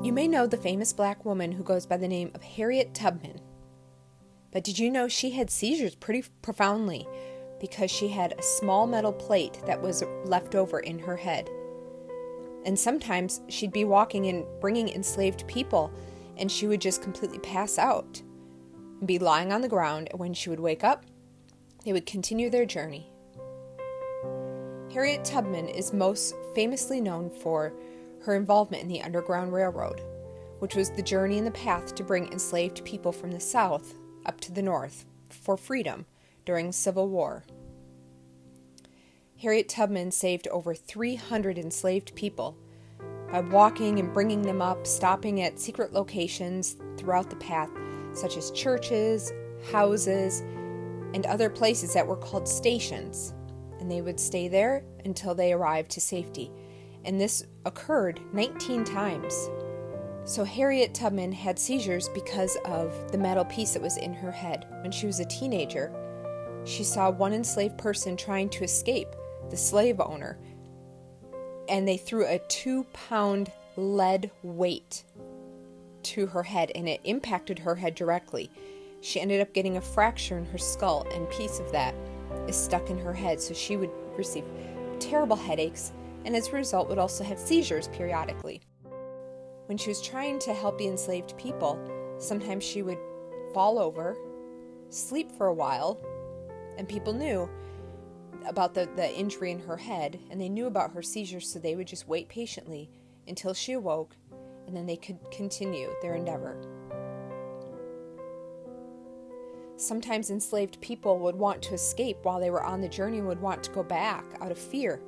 You may know the famous black woman who goes by the name of Harriet Tubman. But did you know she had seizures pretty profoundly because she had a small metal plate that was left over in her head? And sometimes she'd be walking and bringing enslaved people, and she would just completely pass out and be lying on the ground, and when she would wake up, they would continue their journey. Harriet Tubman is most famously known for her involvement in the Underground Railroad, which was the journey in the path to bring enslaved people from the South up to the North for freedom during the Civil War. Harriet Tubman saved over 300 enslaved people by walking and bringing them up, stopping at secret locations throughout the path, such as churches, houses, and other places that were called stations. And they would stay there until they arrived to safety. And this occurred 19 times. So Harriet Tubman had seizures because of the metal piece that was in her head. When she was a teenager, she saw one enslaved person trying to escape the slave owner, and they threw a 2-pound lead weight to her head, and it impacted her head directly. She ended up getting a fracture in her skull, and a piece of that is stuck in her head, so she would receive terrible headaches, and as a result would also have seizures periodically. When she was trying to help the enslaved people, sometimes she would fall over, sleep for a while, and people knew about the injury in her head, and they knew about her seizures, so they would just wait patiently until she awoke, and then they could continue their endeavor. Sometimes enslaved people would want to escape while they were on the journey and would want to go back out of fear.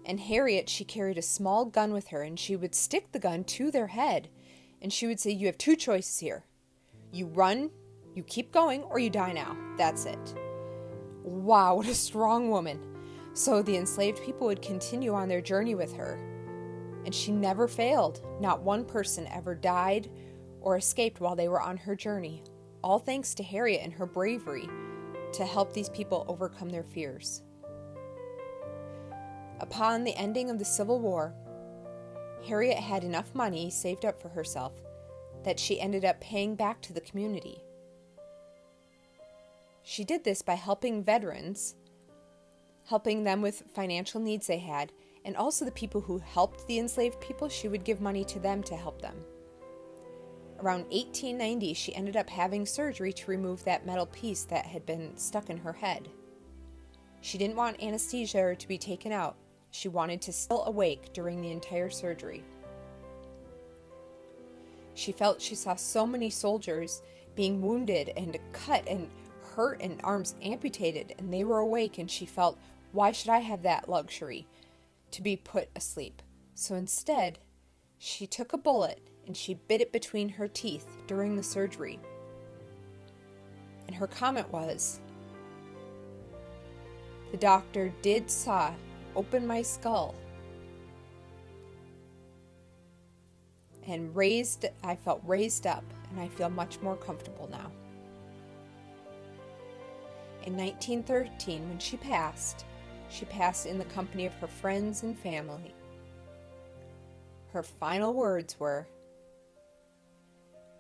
And Harriet, she carried a small gun with her, and she would stick the gun to their head, and she would say, "You have 2 choices here. You run, you keep going, or you die now. That's it." Wow, what a strong woman. So the enslaved people would continue on their journey with her, and she never failed. Not one person ever died or escaped while they were on her journey, all thanks to Harriet and her bravery to help these people overcome their fears. Upon the ending of the Civil War, Harriet had enough money saved up for herself that she ended up paying back to the community. She did this by helping veterans, helping them with financial needs they had, and also the people who helped the enslaved people, she would give money to them to help them. Around 1890, she ended up having surgery to remove that metal piece that had been stuck in her head. She didn't want anesthesia to be taken out. She wanted to still awake during the entire surgery. She felt she saw so many soldiers being wounded and cut and hurt and arms amputated, and they were awake, and she felt, why should I have that luxury to be put asleep? So instead, she took a bullet and she bit it between her teeth during the surgery. And her comment was, "The doctor did saw open my skull and I felt raised up, and I feel much more comfortable now." In 1913, when she passed in the company of her friends and family. Her final words were,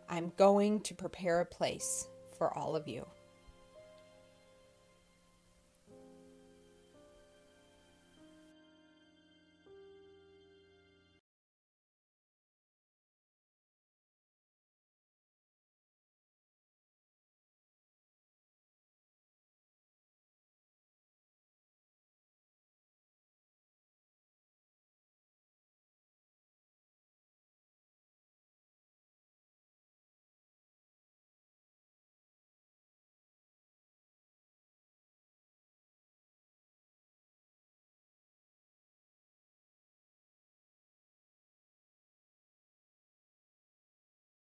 "I'm going to prepare a place for all of you."